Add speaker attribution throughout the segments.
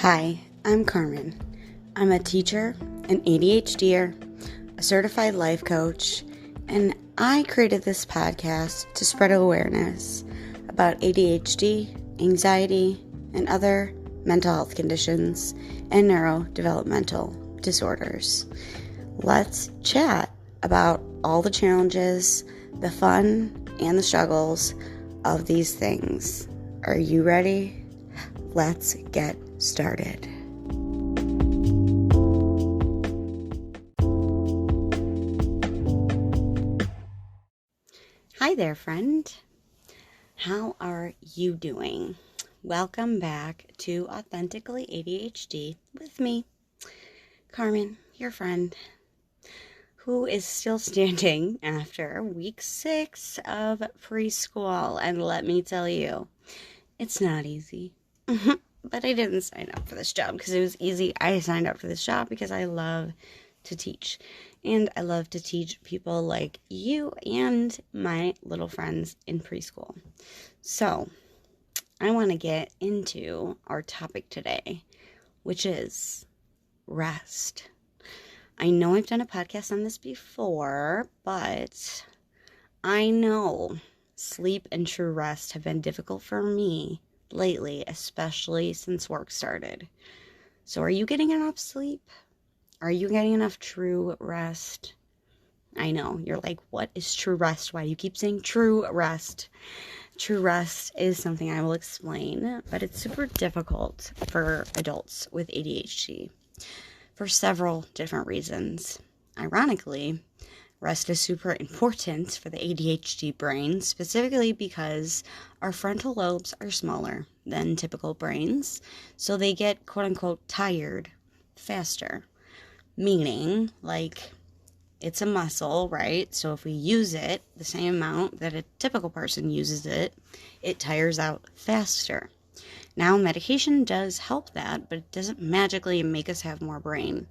Speaker 1: Hi, I'm Carmen. I'm a teacher, an ADHDer, a certified life coach, and I created this podcast to spread awareness about ADHD, anxiety, and other mental health conditions and neurodevelopmental disorders. Let's chat about all the challenges, the fun, and the struggles of these things. Are you ready? Let's get started. Hi there, friend. How are you doing? Welcome back to Authentically ADHD with me, Carmen, your friend, who is still standing after week 6 of preschool. And let me tell you, it's not easy. But I didn't sign up for this job because it was easy. I signed up for this job because I love to teach. And I love to teach people like you and my little friends in preschool. So I want to get into our topic today, which is rest. I know I've done a podcast on this before, but I know sleep and true rest have been difficult for me lately, especially since work started. So are you getting enough sleep? Are you getting enough true rest? I know, you're like, what is true rest? Why do you keep saying true rest? True rest is something I will explain, but it's super difficult for adults with ADHD for several different reasons. Ironically, rest is super important for the ADHD brain, specifically because our frontal lobes are smaller than typical brains, so they get quote-unquote tired faster. Meaning, like, it's a muscle, right? So if we use it the same amount that a typical person uses it, it tires out faster. Now, medication does help that, but it doesn't magically make us have more brain.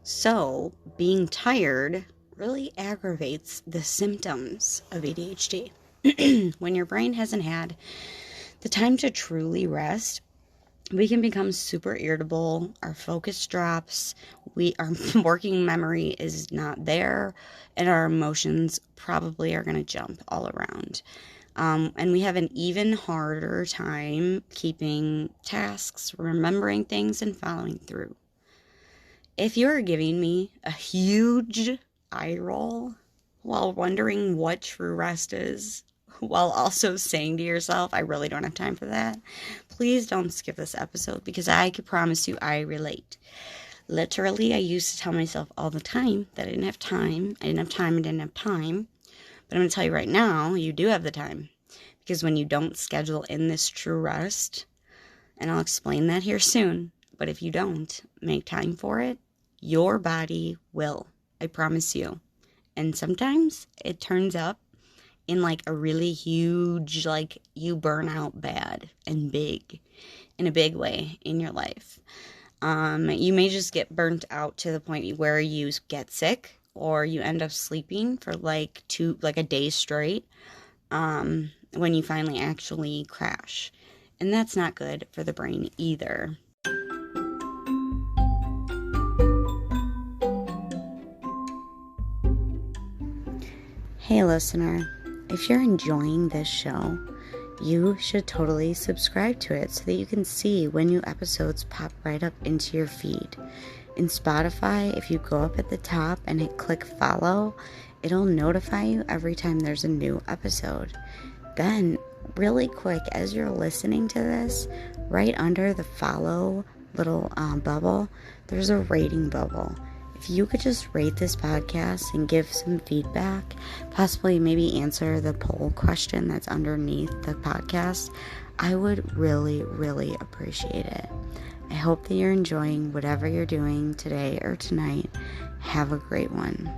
Speaker 1: So, being tired really aggravates the symptoms of ADHD. When your brain hasn't had the time to truly rest, we can become super irritable, our focus drops, our working memory is not there, and our emotions probably are going to jump all around. And we have an even harder time keeping tasks, remembering things, and following through. If you're giving me a huge eye roll while wondering what true rest is, while also saying to yourself, I really don't have time for that, please don't skip this episode, because I can promise you I relate. Literally, I used to tell myself all the time that I didn't have time. But I'm going to tell you right now, you do have the time. Because when you don't schedule in this true rest, and I'll explain that here soon, but if you don't make time for it, your body will. I promise you. And sometimes it turns up in like a really huge, like you burn out bad and big, in a big way in your life. You may just get burnt out to the point where you get sick or you end up sleeping for like a day straight when you finally actually crash. And that's not good for the brain either. Hey listener, if you're enjoying this show, you should totally subscribe to it so that you can see when new episodes pop right up into your feed. In Spotify, if you go up at the top and hit click follow, it'll notify you every time there's a new episode. Then, really quick, as you're listening to this, right under the follow little bubble, there's a rating bubble. If you could just rate this podcast and give some feedback, possibly maybe answer the poll question that's underneath the podcast, I would really, really appreciate it. I hope that you're enjoying whatever you're doing today or tonight. Have a great one.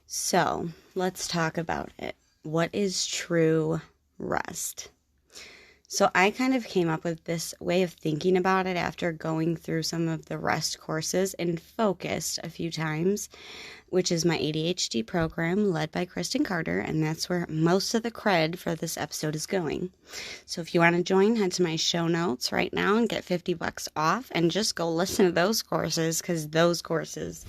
Speaker 1: So, let's talk about it. What is true rest? So I kind of came up with this way of thinking about it after going through some of the rest courses and focused a few times, which is my ADHD program led by Kristen Carter, and that's where most of the cred for this episode is going. So if you want to join, head to my show notes right now and get $50 off and just go listen to those courses, because those courses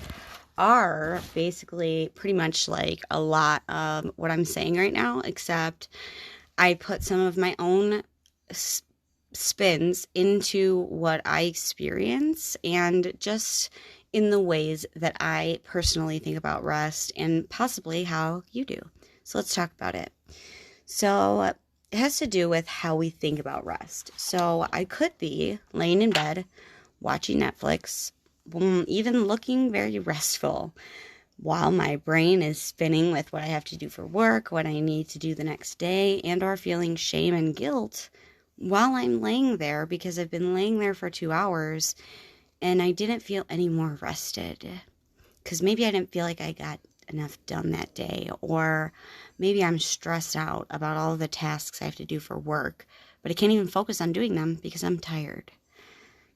Speaker 1: are basically pretty much like a lot of what I'm saying right now, except I put some of my own spins into what I experience and just in the ways that I personally think about rest and possibly how you do. So let's talk about it. So it has to do with how we think about rest. So I could be laying in bed, watching Netflix, even looking very restful, while my brain is spinning with what I have to do for work, what I need to do the next day, and or feeling shame and guilt while I'm laying there because I've been laying there for 2 hours and I didn't feel any more rested. Because maybe I didn't feel like I got enough done that day, or maybe I'm stressed out about all of the tasks I have to do for work, but I can't even focus on doing them because I'm tired.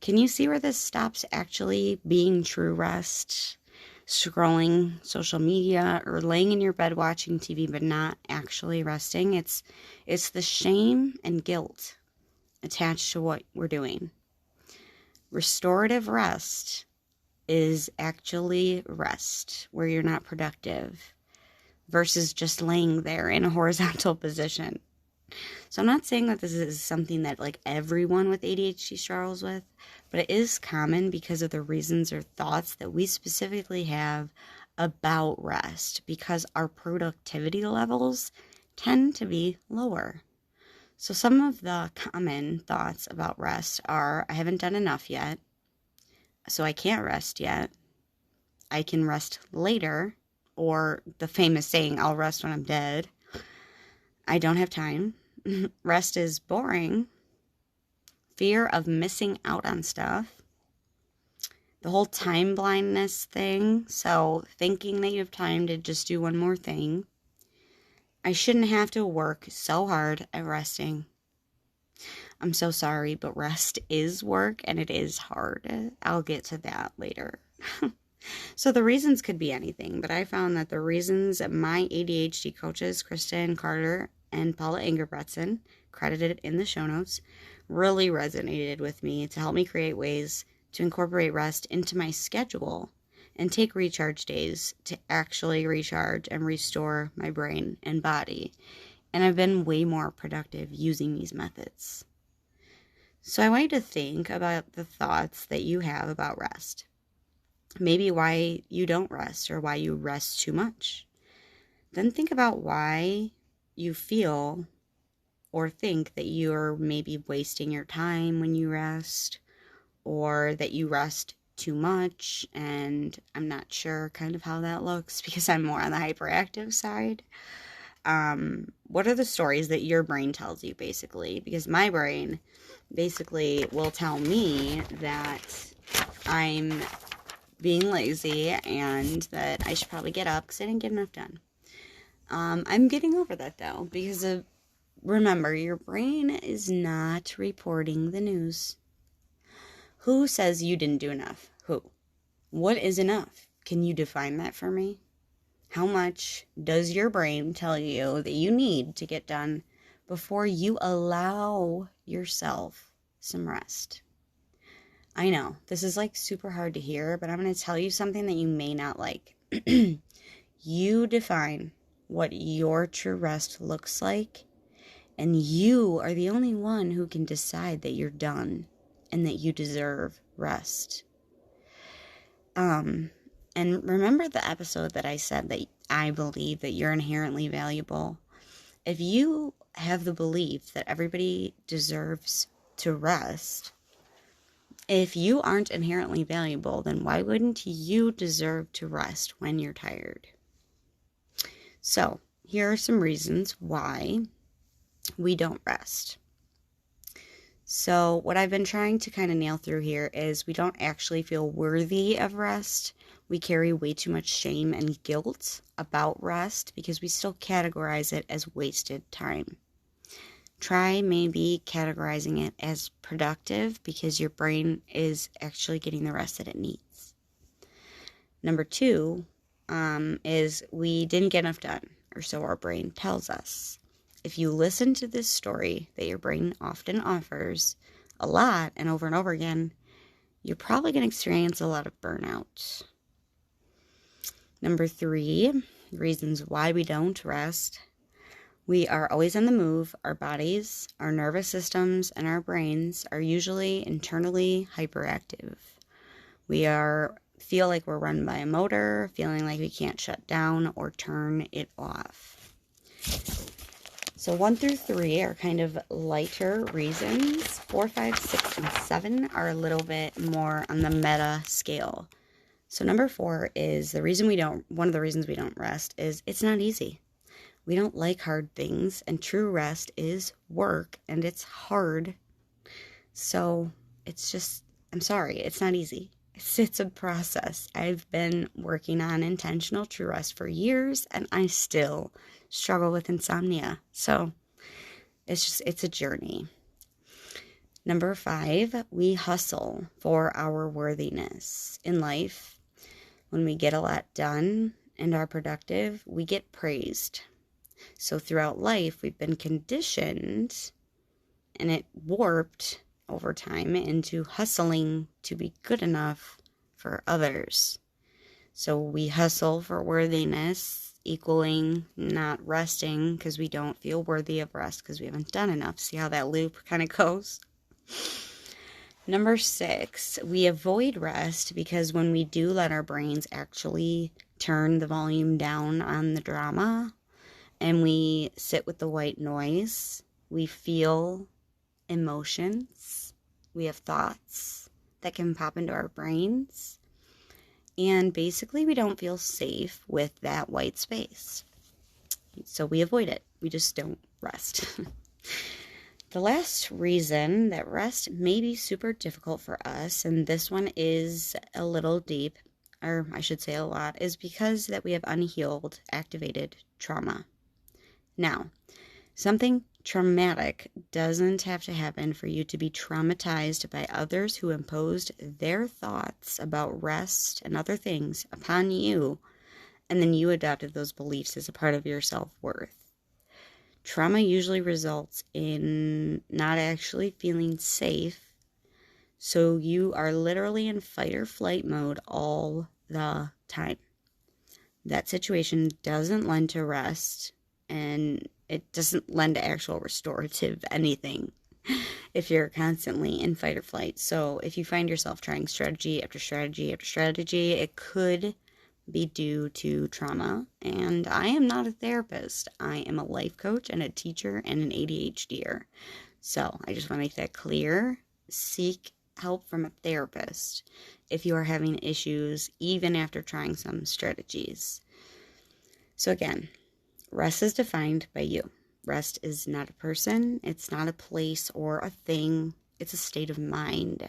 Speaker 1: Can you see where this stops actually being true rest? Scrolling social media or laying in your bed watching TV but not actually resting. It's the shame and guilt attached to what we're doing. Restorative rest is actually rest where you're not productive versus just laying there in a horizontal position. So I'm not saying that this is something that like everyone with ADHD struggles with, but it is common because of the reasons or thoughts that we specifically have about rest, because our productivity levels tend to be lower. So some of the common thoughts about rest are, I haven't done enough yet, so I can't rest yet. I can rest later, or the famous saying, I'll rest when I'm dead. I don't have time. Rest is boring. Fear of missing out on stuff. The whole time blindness thing. So thinking that you have time to just do one more thing. I shouldn't have to work so hard at resting. I'm so sorry, but rest is work and it is hard. I'll get to that later. So the reasons could be anything, but I found that the reasons that my ADHD coaches, Kristen Carter and Paula Ingerbretson, credited in the show notes, really resonated with me to help me create ways to incorporate rest into my schedule and take recharge days to actually recharge and restore my brain and body. And I've been way more productive using these methods. So I want you to think about the thoughts that you have about rest. Maybe why you don't rest or why you rest too much. Then think about why you feel or think that you're maybe wasting your time when you rest, or that you rest too much, and I'm not sure kind of how that looks because I'm more on the hyperactive side. What are the stories that your brain tells you, basically? Because my brain basically will tell me that I'm being lazy and that I should probably get up because I didn't get enough done. I'm getting over that though, because remember, your brain is not reporting the news. Who says you didn't do enough? Who? What is enough? Can you define that for me? How much does your brain tell you that you need to get done before you allow yourself some rest? I know, this is like super hard to hear, but I'm going to tell you something that you may not like. You define what your true rest looks like, and you are the only one who can decide that you're done and that you deserve rest. And remember the episode that I said that I believe that you're inherently valuable. If you have the belief that everybody deserves to rest, if you aren't inherently valuable, then why wouldn't you deserve to rest when you're tired? So, here are some reasons why we don't rest. So, what I've been trying to kind of nail through here is we don't actually feel worthy of rest. We carry way too much shame and guilt about rest because we still categorize it as wasted time. try maybe categorizing it as productive because your brain is actually getting the rest that it needs. Number 2 is we didn't get enough done, or so our brain tells us. If you listen to this story that your brain often offers a lot and over again, you're probably going to experience a lot of burnout. Number 3, reasons why we don't rest. We are always on the move. Our bodies, our nervous systems, and our brains are usually internally hyperactive. We feel like we're run by a motor, feeling like we can't shut down or turn it off. So 1 through 3 are kind of lighter reasons. 4, 5, 6, and 7 are a little bit more on the meta scale. So number 4 is one of the reasons we don't rest is it's not easy. We don't like hard things, and true rest is work, and it's hard. So I'm sorry, it's not easy. It's a process. I've been working on intentional true rest for years, and I still struggle with insomnia. So it's a journey. Number 5, we hustle for our worthiness in life. When we get a lot done and are productive, we get praised. So throughout life, we've been conditioned, and it warped over time into hustling to be good enough for others. So we hustle for worthiness, equaling not resting because we don't feel worthy of rest because we haven't done enough. See how that loop kind of goes? Number 6, we avoid rest because when we do let our brains actually turn the volume down on the drama and we sit with the white noise, we feel emotions, we have thoughts that can pop into our brains, and basically we don't feel safe with that white space. So we avoid it. We just don't rest. The last reason that rest may be super difficult for us, and this one is a little deep, or I should say a lot, is because that we have unhealed, activated trauma. Now, something traumatic doesn't have to happen for you to be traumatized by others who imposed their thoughts about rest and other things upon you, and then you adopted those beliefs as a part of your self-worth. Trauma usually results in not actually feeling safe, so you are literally in fight or flight mode all the time. That situation doesn't lend to rest, and it doesn't lend to actual restorative anything if you're constantly in fight or flight. So if you find yourself trying strategy after strategy after strategy, it could be due to trauma. And I am not a therapist. I am a life coach and a teacher and an ADHDer. So I just want to make that clear. Seek help from a therapist if you are having issues, even after trying some strategies. So again, rest is defined by you. Rest is not a person. It's not a place or a thing. It's a state of mind.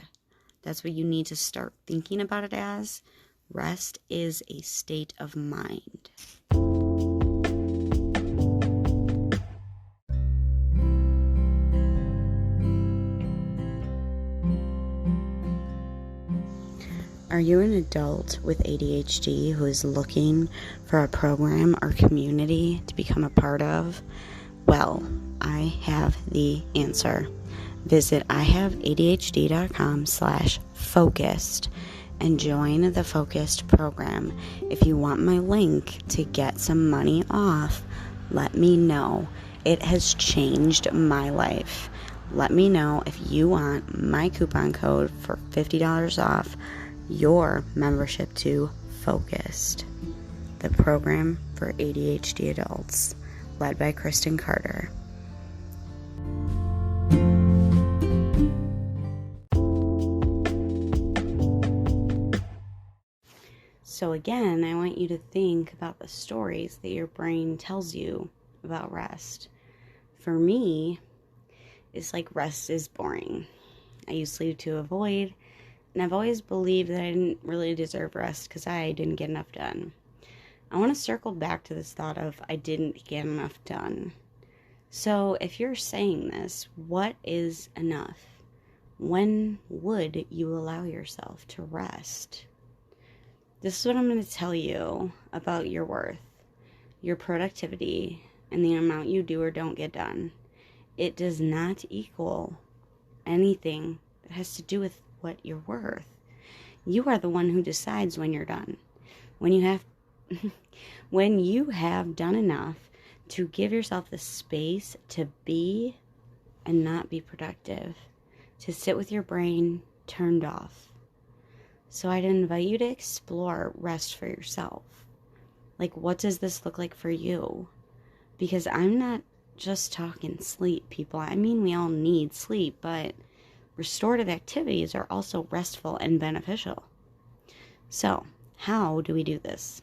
Speaker 1: That's what you need to start thinking about it as. Rest is a state of mind. Are you an adult with ADHD who is looking for a program or community to become a part of? Well, I have the answer. Visit ihaveadhd.com/focused and join the Focused program. If you want my link to get some money off, let me know. It has changed my life. Let me know if you want my coupon code for $50 off your membership to Focused, the program for ADHD adults, led by Kristen Carter. So again, I want you to think about the stories that your brain tells you about rest. For me, it's like rest is boring. I used to avoid, and I've always believed that I didn't really deserve rest because I didn't get enough done. I want to circle back to this thought of I didn't get enough done. So if you're saying this, what is enough? When would you allow yourself to rest? This is what I'm going to tell you about your worth, your productivity, and the amount you do or don't get done. It does not equal anything that has to do with what you're worth. You are the one who decides when you're done. When you have done enough to give yourself the space to be and not be productive, to sit with your brain turned off. So I'd invite you to explore rest for yourself. Like, what does this look like for you? Because I'm not just talking sleep, people. I mean, we all need sleep, but restorative activities are also restful and beneficial. So, how do we do this?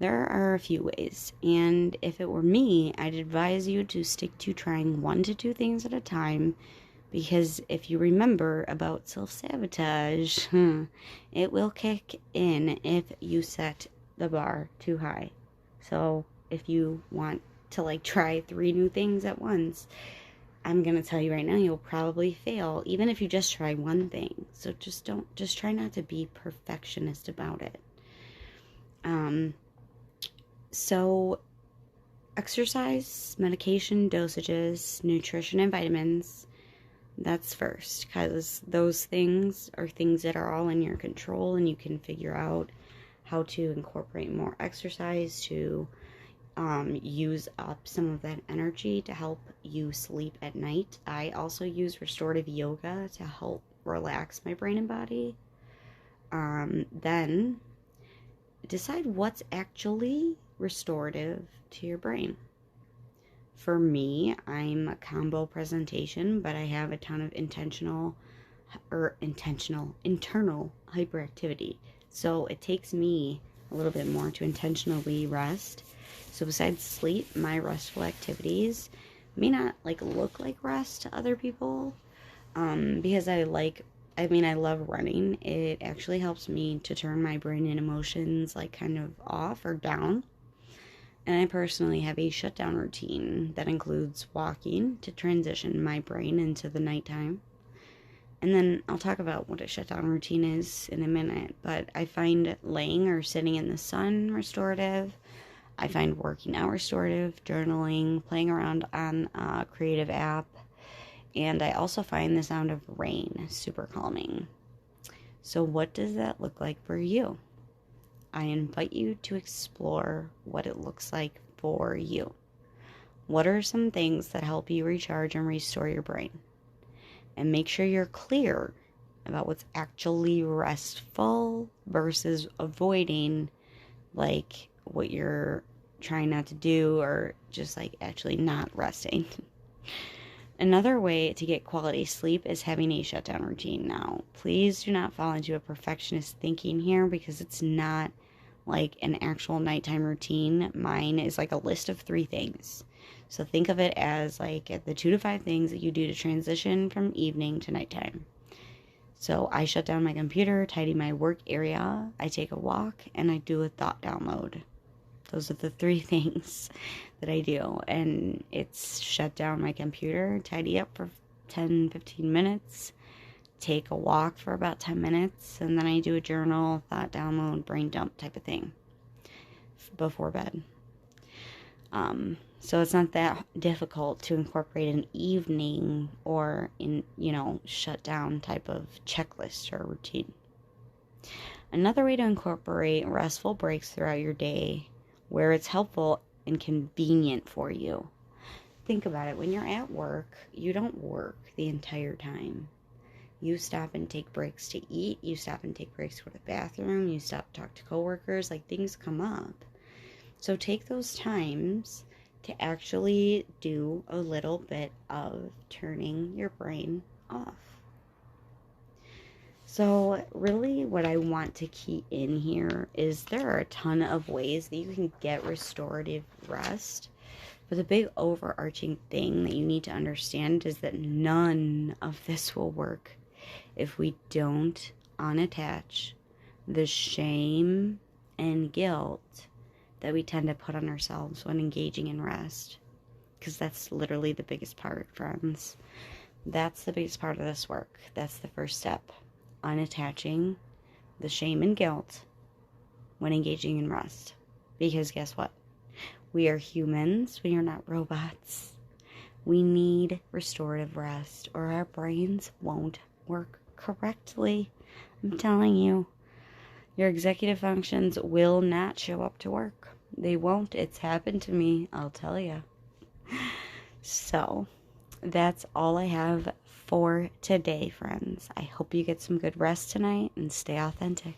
Speaker 1: There are a few ways, and if it were me, I'd advise you to stick to trying 1 to 2 things at a time, because if you remember about self-sabotage, it will kick in if you set the bar too high. So if you want to try 3 new things at once, I'm going to tell you right now, you'll probably fail, even if you just try 1 thing. So just try not to be perfectionist about it. So exercise, medication, dosages, nutrition, and vitamins, that's first, because those things are things that are all in your control, and you can figure out how to incorporate more exercise to use up some of that energy to help you sleep at night. I also use restorative yoga to help relax my brain and body. Then decide what's actually restorative to your brain. For me, I'm a combo presentation, but I have a ton of internal hyperactivity. So it takes me a little bit more to intentionally rest. So besides sleep, my restful activities may not look like rest to other people, because I love running. It actually helps me to turn my brain and emotions kind of off or down. And I personally have a shutdown routine that includes walking to transition my brain into the nighttime. And then I'll talk about what a shutdown routine is in a minute, but I find laying or sitting in the sun restorative. I find working out restorative, journaling, playing around on a creative app, and I also find the sound of rain super calming. So what does that look like for you? I invite you to explore what it looks like for you. What are some things that help you recharge and restore your brain? And make sure you're clear about what's actually restful versus avoiding what you're trying not to do, or just actually not resting. Another way to get quality sleep is having a shutdown routine. Now, please do not fall into a perfectionist thinking here, because it's not an actual nighttime routine. Mine is a list of 3 things. So think of it as the 2 to 5 things that you do to transition from evening to nighttime. So I shut down my computer, tidy my work area, I take a walk, and I do a thought download. Those are the 3 things that I do. And it's shut down my computer, tidy up for 10-15 minutes, take a walk for about 10 minutes, and then I do a journal, thought download, brain dump type of thing before bed. So it's not that difficult to incorporate an evening or shut down type of checklist or routine. Another way to incorporate restful breaks throughout your day where it's helpful and convenient for you. Think about it. When you're at work, you don't work the entire time. You stop and take breaks to eat. You stop and take breaks to go to the bathroom. You stop to talk to coworkers. Things come up. So take those times to actually do a little bit of turning your brain off. So really what I want to key in here is there are a ton of ways that you can get restorative rest. But the big overarching thing that you need to understand is that none of this will work if we don't unattach the shame and guilt that we tend to put on ourselves when engaging in rest. because that's literally the biggest part, friends. That's the biggest part of this work. That's the first step. Unattaching the shame and guilt when engaging in rest. Because guess what? We are humans. We are not robots. We need restorative rest or our brains won't work correctly. I'm telling you, your executive functions will not show up to work. They won't. It's happened to me, I'll tell you. So, that's all I have for today, friends. I hope you get some good rest tonight and stay authentic.